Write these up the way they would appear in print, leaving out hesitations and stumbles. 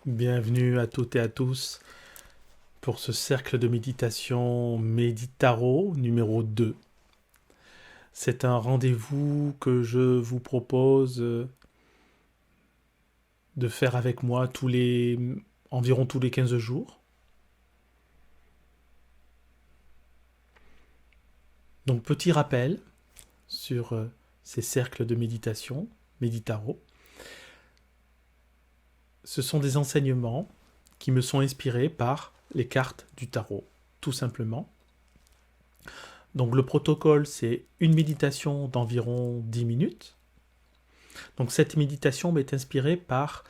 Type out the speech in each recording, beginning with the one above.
Bienvenue à toutes et à tous pour ce cercle de méditation Méditaro numéro 2. C'est un rendez-vous que je vous propose de faire avec moi environ tous les 15 jours. Donc petit rappel sur ces cercles de méditation Méditaro. Ce sont des enseignements qui me sont inspirés par les cartes du tarot, tout simplement. Donc le protocole, c'est une méditation d'environ 10 minutes. Donc cette méditation est inspirée par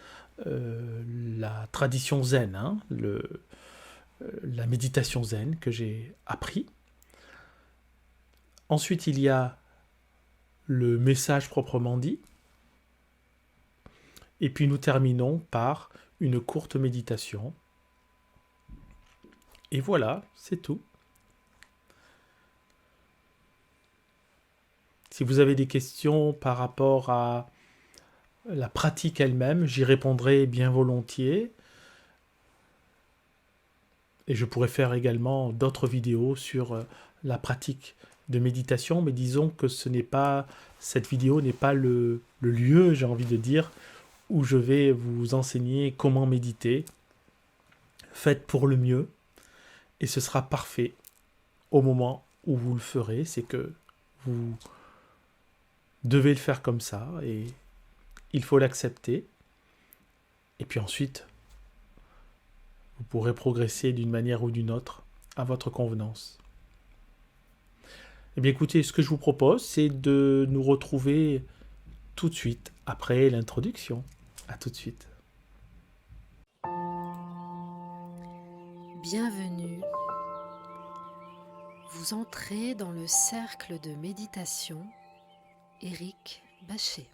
la tradition zen, la méditation zen que j'ai appris. Ensuite, il y a le message proprement dit. Et puis nous terminons par une courte méditation. Et voilà, c'est tout. Si vous avez des questions par rapport à la pratique elle-même, j'y répondrai bien volontiers. Et je pourrais faire également d'autres vidéos sur la pratique de méditation, mais disons que cette vidéo n'est pas le lieu, j'ai envie de dire, où je vais vous enseigner comment méditer. Faites pour le mieux, et ce sera parfait au moment où vous le ferez. C'est que vous devez le faire comme ça, et il faut l'accepter. Et puis ensuite, vous pourrez progresser d'une manière ou d'une autre à votre convenance. Eh bien écoutez, ce que je vous propose, c'est de nous retrouver tout de suite après l'introduction. À tout de suite. Bienvenue. Vous entrez dans le cercle de méditation Éric Bachet.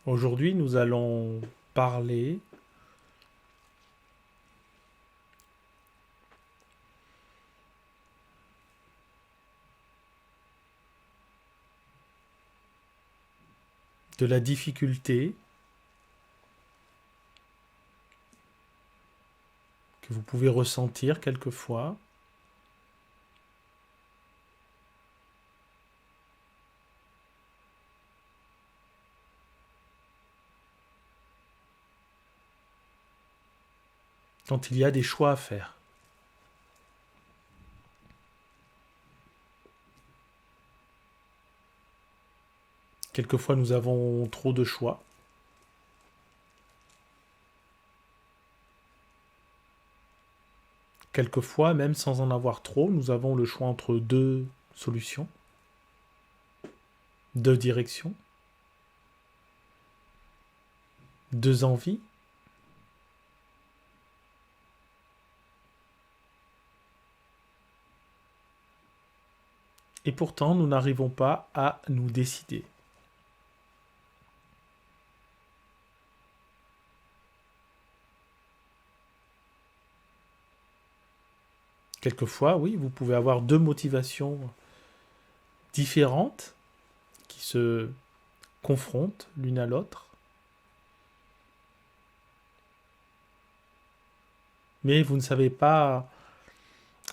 Aujourd'hui, nous allons parler de la difficulté que vous pouvez ressentir quelquefois quand il y a des choix à faire. Quelquefois, nous avons trop de choix. Quelquefois, même sans en avoir trop, nous avons le choix entre deux solutions, deux directions, deux envies. Et pourtant, nous n'arrivons pas à nous décider. Quelquefois, oui, vous pouvez avoir deux motivations différentes qui se confrontent l'une à l'autre. Mais vous ne savez pas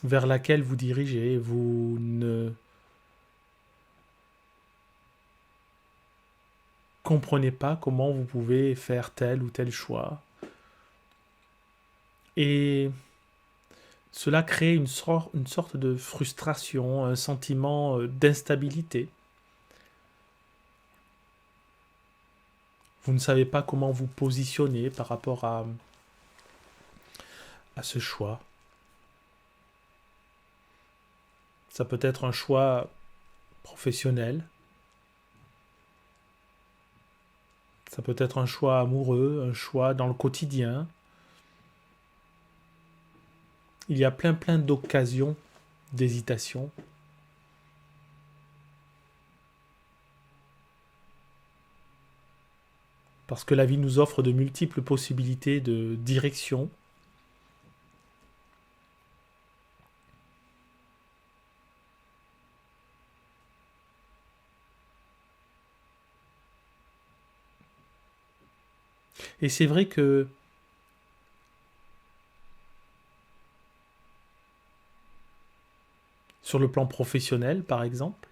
vers laquelle vous dirigez. Vous ne comprenez pas comment vous pouvez faire tel ou tel choix. Et cela crée une sorte de frustration, un sentiment d'instabilité. Vous ne savez pas comment vous positionner par rapport à ce choix. Ça peut être un choix professionnel. Ça peut être un choix amoureux, un choix dans le quotidien. Il y a plein d'occasions d'hésitation. Parce que la vie nous offre de multiples possibilités de direction. Et c'est vrai que sur le plan professionnel, par exemple,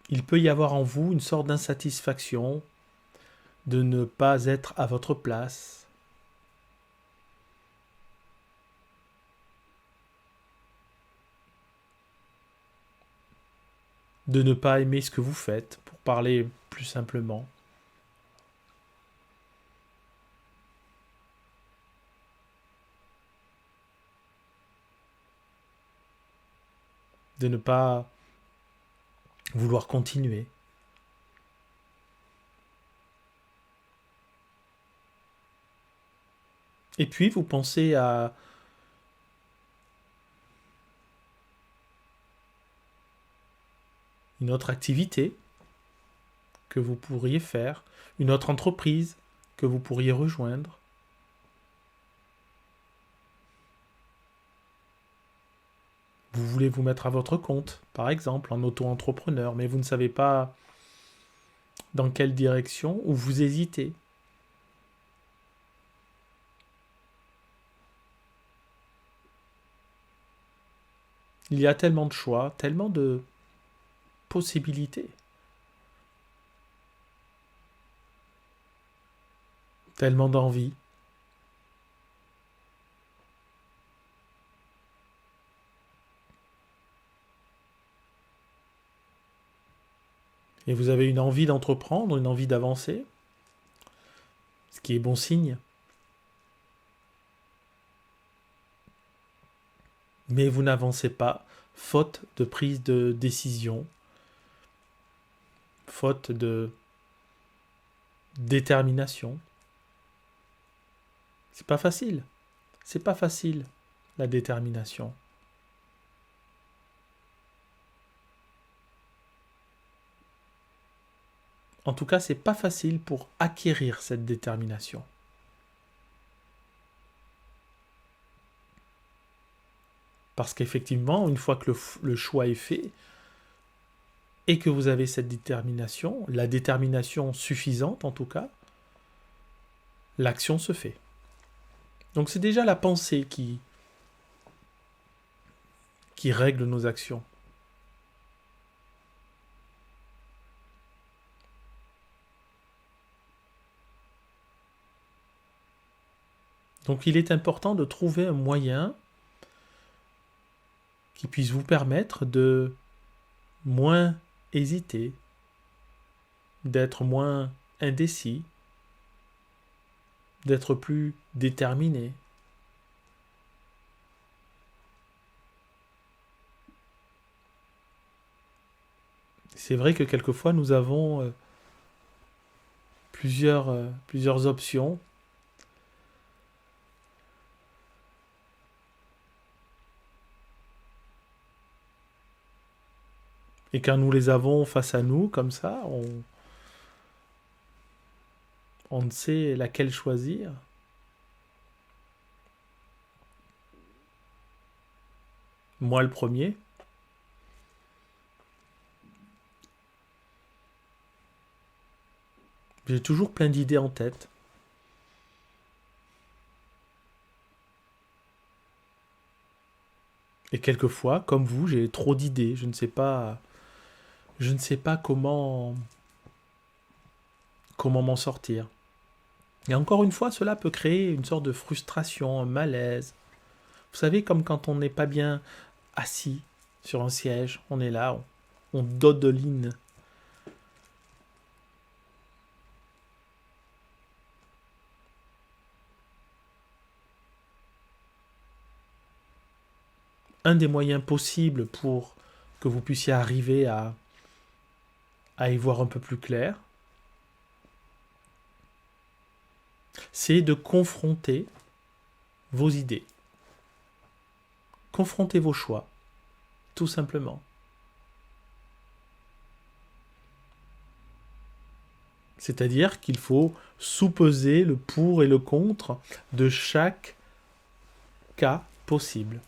il peut y avoir en vous une sorte d'insatisfaction de ne pas être à votre place, de ne pas aimer ce que vous faites, pour parler plus simplement. De ne pas vouloir continuer. Et puis vous pensez à une autre activité que vous pourriez faire, une autre entreprise que vous pourriez rejoindre. Vous voulez vous mettre à votre compte, par exemple, en auto-entrepreneur, mais vous ne savez pas dans quelle direction ou vous hésitez. Il y a tellement de choix, tellement de possibilités, tellement d'envie. Et vous avez une envie d'entreprendre, une envie d'avancer, ce qui est bon signe. Mais vous n'avancez pas, faute de prise de décision, faute de détermination. C'est pas facile. C'est pas facile, la détermination. En tout cas, c'est pas facile pour acquérir cette détermination. Parce qu'effectivement, une fois que le choix est fait, et que vous avez cette détermination, la détermination suffisante en tout cas, l'action se fait. Donc c'est déjà la pensée qui règle nos actions. Donc il est important de trouver un moyen qui puisse vous permettre de moins hésiter, d'être moins indécis, d'être plus déterminé. C'est vrai que quelquefois nous avons plusieurs options. Et quand nous les avons face à nous, comme ça, on ne sait laquelle choisir. Moi le premier. J'ai toujours plein d'idées en tête. Et quelquefois, comme vous, j'ai trop d'idées. Je ne sais pas comment m'en sortir. Et encore une fois, cela peut créer une sorte de frustration, un malaise. Vous savez, comme quand on n'est pas bien assis sur un siège, on est là, on dodeline. Un des moyens possibles pour que vous puissiez arriver à y voir un peu plus clair, c'est de confronter vos idées. Confrontez vos choix, tout simplement. C'est-à-dire qu'il faut sous-peser le pour et le contre de chaque cas possible.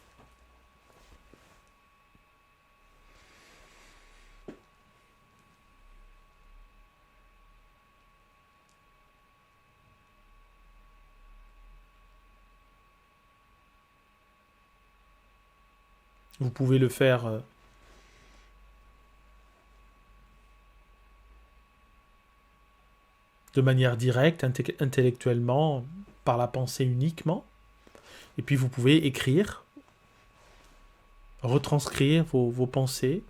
Vous pouvez le faire de manière directe, intellectuellement, par la pensée uniquement. Et puis vous pouvez écrire, retranscrire vos pensées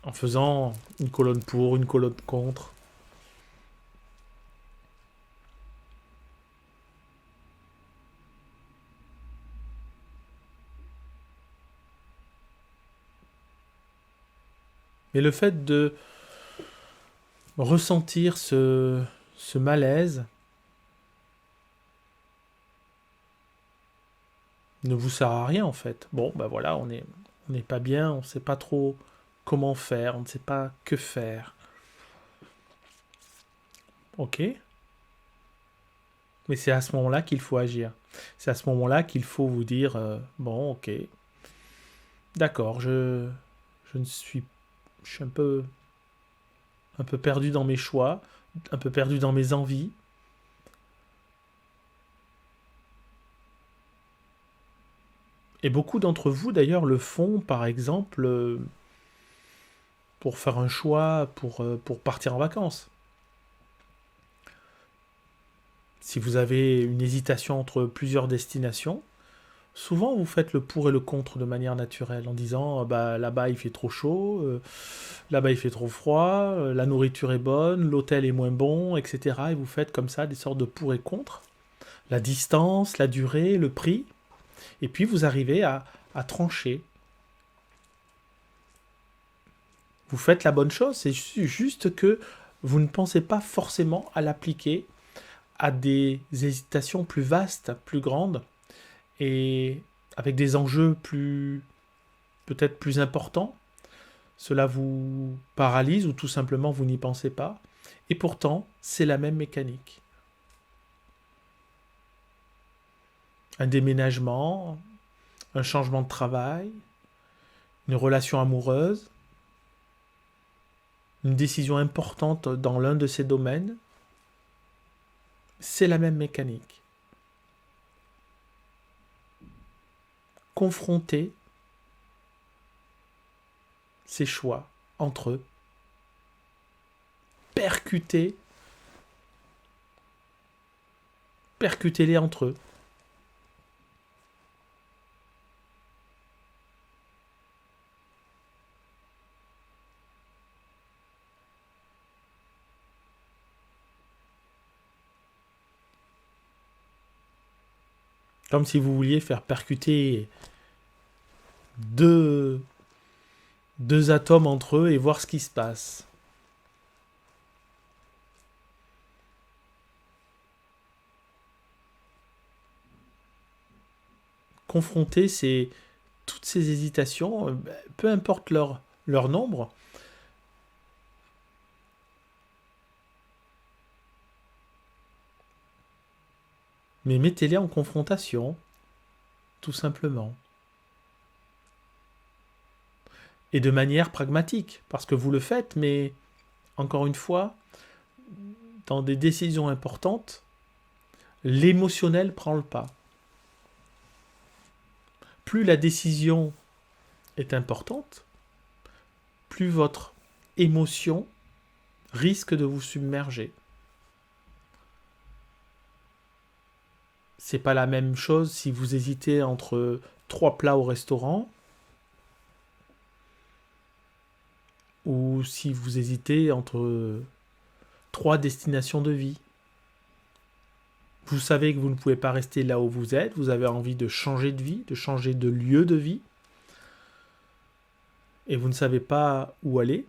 en faisant une colonne pour, une colonne contre. Mais le fait de ressentir ce malaise ne vous sert à rien en fait. Bon, ben voilà, on n'est pas bien, on ne sait pas trop comment faire, on ne sait pas que faire. Ok, mais c'est à ce moment-là qu'il faut agir. C'est à ce moment-là qu'il faut vous dire bon, ok, d'accord, je suis un peu perdu dans mes choix, un peu perdu dans mes envies. Et beaucoup d'entre vous, d'ailleurs, le font, par exemple, pour faire un choix, pour partir en vacances. Si vous avez une hésitation entre plusieurs destinations, souvent vous faites le pour et le contre de manière naturelle, en disant bah, là-bas il fait trop chaud, là-bas il fait trop froid, la nourriture est bonne, l'hôtel est moins bon, etc. Et vous faites comme ça des sortes de pour et contre. La distance, la durée, le prix. Et puis vous arrivez à trancher. Vous faites la bonne chose, c'est juste que vous ne pensez pas forcément à l'appliquer à des hésitations plus vastes, plus grandes, et avec des enjeux peut-être plus importants, cela vous paralyse ou tout simplement vous n'y pensez pas. Et pourtant, c'est la même mécanique. Un déménagement, un changement de travail, une relation amoureuse, une décision importante dans l'un de ces domaines, c'est la même mécanique. Confronter ces choix entre eux, percutez-les entre eux. Comme si vous vouliez faire percuter deux atomes entre eux et voir ce qui se passe. Confronter toutes ces hésitations, peu importe leur nombre, mais mettez-les en confrontation, tout simplement. Et de manière pragmatique, parce que vous le faites, mais encore une fois, dans des décisions importantes, l'émotionnel prend le pas. Plus la décision est importante, plus votre émotion risque de vous submerger. C'est pas la même chose si vous hésitez entre 3 plats au restaurant ou si vous hésitez entre 3 destinations de vie. Vous savez que vous ne pouvez pas rester là où vous êtes, vous avez envie de changer de vie, de changer de lieu de vie, et vous ne savez pas où aller.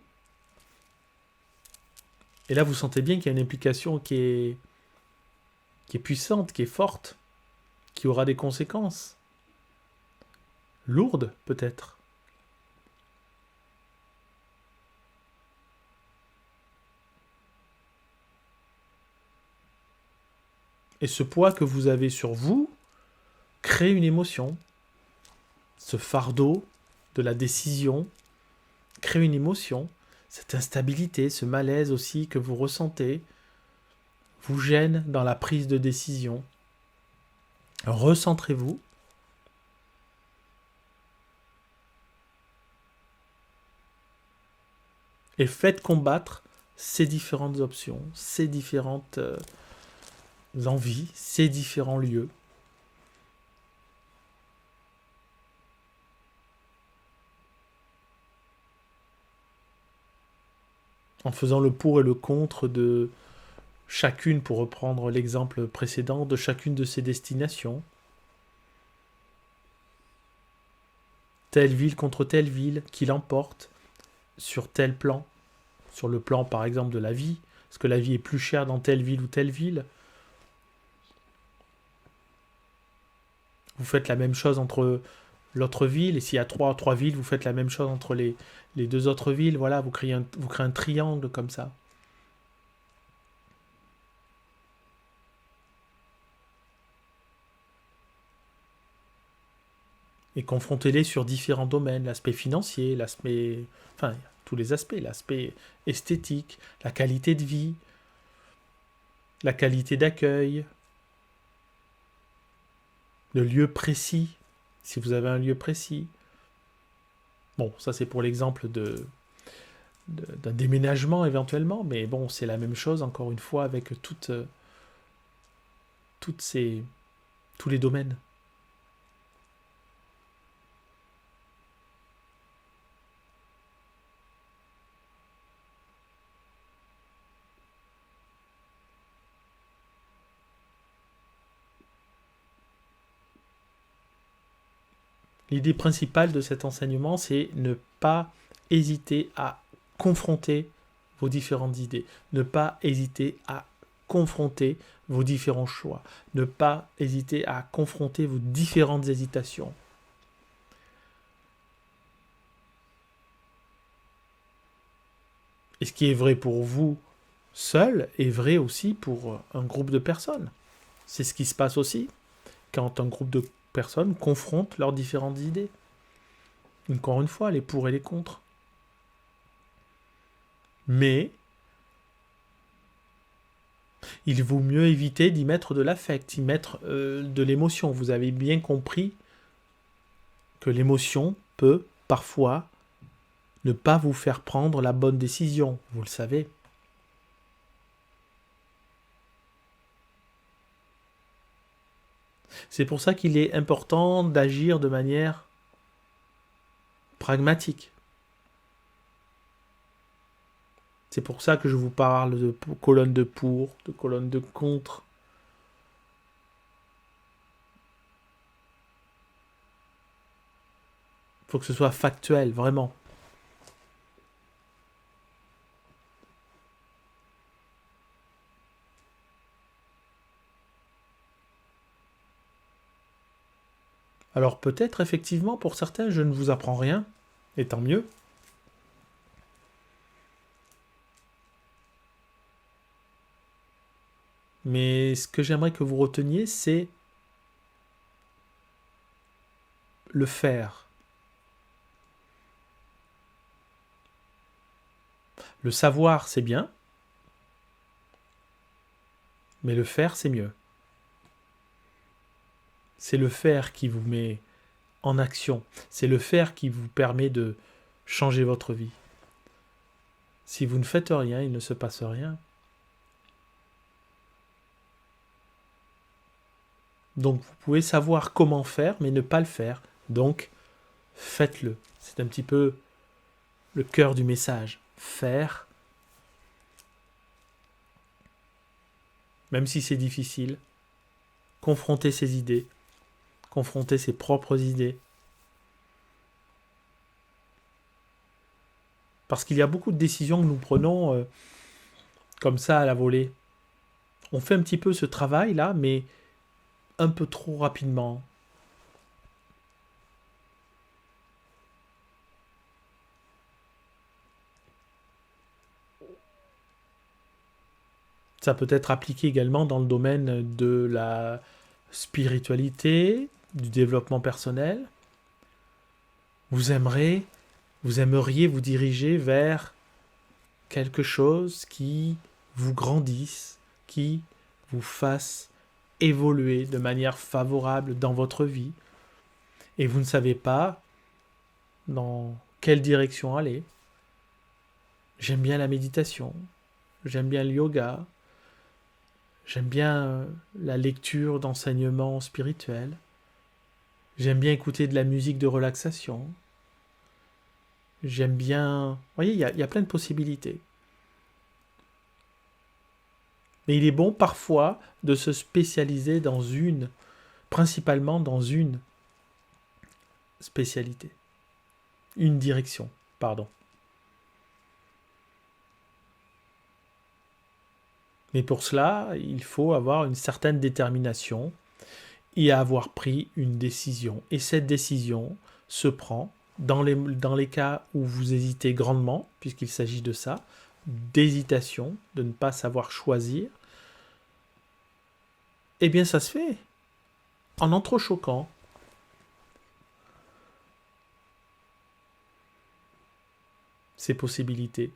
Et là, vous sentez bien qu'il y a une implication qui est puissante, qui est forte, qui aura des conséquences. Lourdes, peut-être. Et ce poids que vous avez sur vous crée une émotion. Ce fardeau de la décision crée une émotion. Cette instabilité, ce malaise aussi que vous ressentez, vous gêne dans la prise de décision. Recentrez-vous. Et faites combattre ces différentes options, ces différentes envies, ces différents lieux. En faisant le pour et le contre de chacune, pour reprendre l'exemple précédent, de chacune de ces destinations. Telle ville contre telle ville, qui l'emporte sur tel plan. Sur le plan, par exemple, de la vie. Est-ce que la vie est plus chère dans telle ville ou telle ville ? Vous faites la même chose entre l'autre ville, et s'il y a trois villes, vous faites la même chose entre les 2 autres villes. Voilà, vous créez un triangle comme ça. Et confrontez-les sur différents domaines, l'aspect financier, l'aspect... Enfin, tous les aspects, l'aspect esthétique, la qualité de vie, la qualité d'accueil, le lieu précis, si vous avez un lieu précis. Bon, ça c'est pour l'exemple d'un déménagement éventuellement, mais bon, c'est la même chose encore une fois avec tous les domaines. L'idée principale de cet enseignement, c'est ne pas hésiter à confronter vos différentes idées, ne pas hésiter à confronter vos différents choix, ne pas hésiter à confronter vos différentes hésitations. Et ce qui est vrai pour vous seul est vrai aussi pour un groupe de personnes. C'est ce qui se passe aussi quand un groupe de personnes confrontent leurs différentes idées. Encore une fois, les pour et les contre. Mais il vaut mieux éviter d'y mettre de l'affect, y mettre de l'émotion. Vous avez bien compris que l'émotion peut parfois ne pas vous faire prendre la bonne décision, vous le savez. C'est pour ça qu'il est important d'agir de manière pragmatique. C'est pour ça que je vous parle de colonne de pour, de colonne de contre. Il faut que ce soit factuel, vraiment. Alors peut-être effectivement pour certains je ne vous apprends rien, et tant mieux. Mais ce que j'aimerais que vous reteniez, c'est le faire. Le savoir, c'est bien, mais le faire, c'est mieux. C'est le faire qui vous met en action. C'est le faire qui vous permet de changer votre vie. Si vous ne faites rien, il ne se passe rien. Donc vous pouvez savoir comment faire, mais ne pas le faire. Donc faites-le. C'est un petit peu le cœur du message. Faire, même si c'est difficile, confronter ses idées, confronter ses propres idées. Parce qu'il y a beaucoup de décisions que nous prenons comme ça à la volée. On fait un petit peu ce travail-là, mais un peu trop rapidement. Ça peut être appliqué également dans le domaine de la spiritualité, du développement personnel. Vous aimeriez vous diriger vers quelque chose qui vous grandisse, qui vous fasse évoluer de manière favorable dans votre vie. Et vous ne savez pas dans quelle direction aller. J'aime bien la méditation, j'aime bien le yoga, j'aime bien la lecture d'enseignements spirituels, j'aime bien écouter de la musique de relaxation, j'aime bien... Vous voyez, il y a plein de possibilités. Mais il est bon parfois de se spécialiser principalement dans une spécialité, une direction, pardon. Mais pour cela, il faut avoir une certaine détermination et avoir pris une décision. Et cette décision se prend dans les cas où vous hésitez grandement, puisqu'il s'agit de ça, d'hésitation, de ne pas savoir choisir. Eh bien, ça se fait en entrechoquant. Ces possibilités.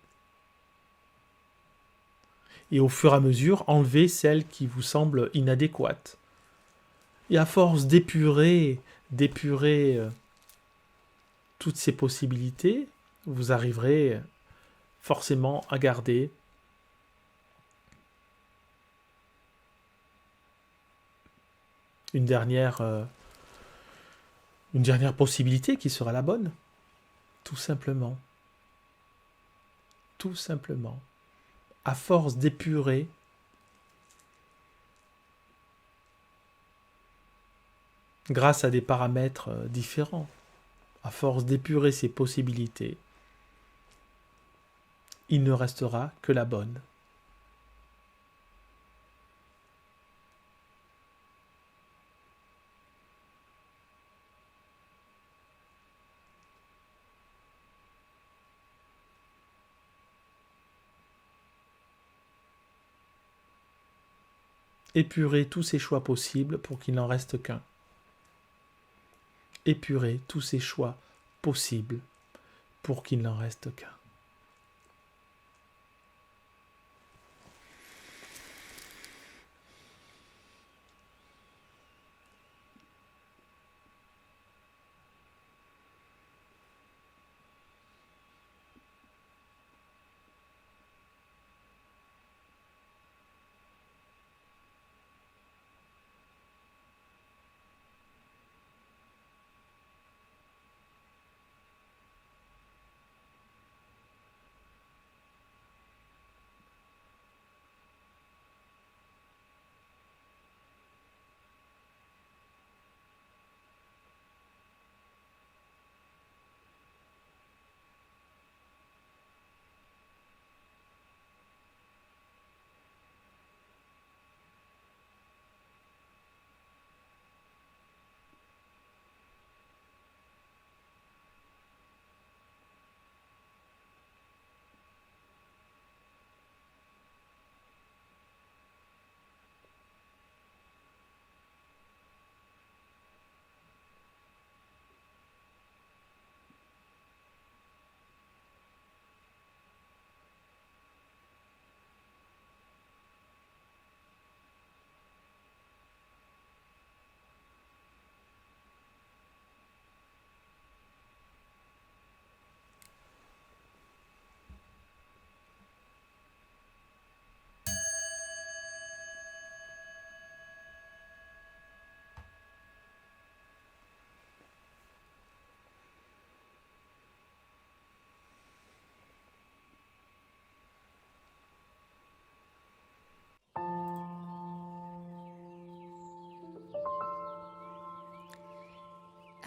Et au fur et à mesure, enlever celles qui vous semblent inadéquates. Et à force d'épurer toutes ces possibilités, vous arriverez forcément à garder une dernière possibilité qui sera la bonne. Tout simplement. Tout simplement. À force d'épurer, grâce à des paramètres différents, à force d'épurer ces possibilités, il ne restera que la bonne. Épurez tous ces choix possibles pour qu'il n'en reste qu'un. Épurez tous ces choix possibles pour qu'il n'en reste qu'un.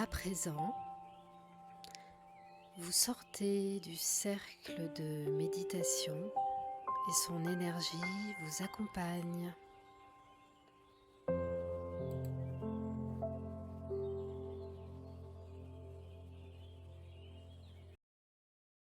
À présent, vous sortez du cercle de méditation et son énergie vous accompagne.